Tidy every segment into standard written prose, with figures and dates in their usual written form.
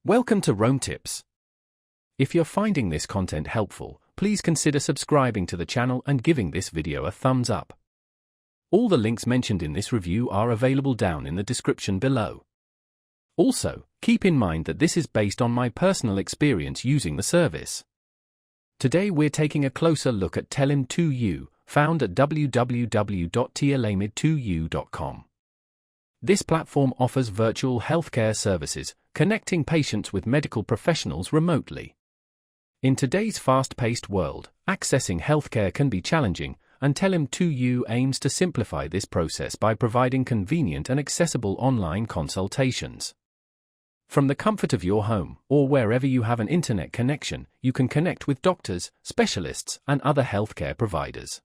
Welcome to Rome Tips. If you're finding this content helpful, please consider subscribing to the channel and giving this video a thumbs up. All the links mentioned in this review are available down in the description below. Also, keep in mind that this is based on my personal experience using the service. Today we're taking a closer look at TeleMed2U, found at www.TeleMed2U.com. This platform offers virtual healthcare services, connecting patients with medical professionals remotely. In today's fast-paced world, accessing healthcare can be challenging, and TeleMed2U aims to simplify this process by providing convenient and accessible online consultations. From the comfort of your home, or wherever you have an internet connection, you can connect with doctors, specialists, and other healthcare providers.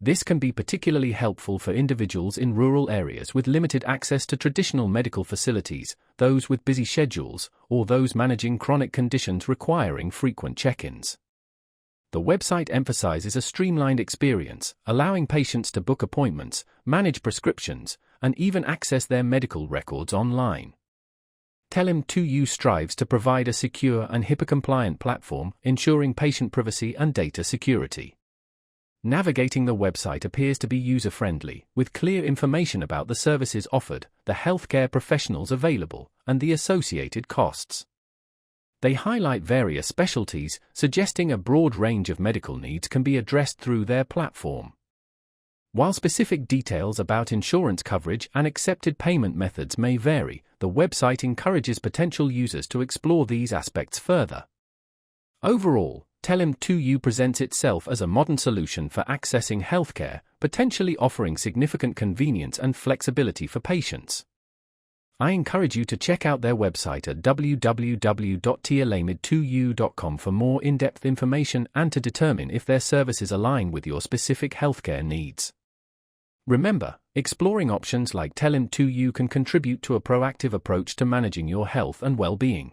This can be particularly helpful for individuals in rural areas with limited access to traditional medical facilities, those with busy schedules, or those managing chronic conditions requiring frequent check-ins. The website emphasizes a streamlined experience, allowing patients to book appointments, manage prescriptions, and even access their medical records online. TeleMed2U strives to provide a secure and HIPAA-compliant platform, ensuring patient privacy and data security. Navigating the website appears to be user-friendly, with clear information about the services offered, the healthcare professionals available, and the associated costs. They highlight various specialties, suggesting a broad range of medical needs can be addressed through their platform. While specific details about insurance coverage and accepted payment methods may vary, the website encourages potential users to explore these aspects further. Overall, TeleMed2U presents itself as a modern solution for accessing healthcare, potentially offering significant convenience and flexibility for patients. I encourage you to check out their website at www.TeleMed2U.com for more in-depth information and to determine if their services align with your specific healthcare needs. Remember, exploring options like TeleMed2U can contribute to a proactive approach to managing your health and well-being.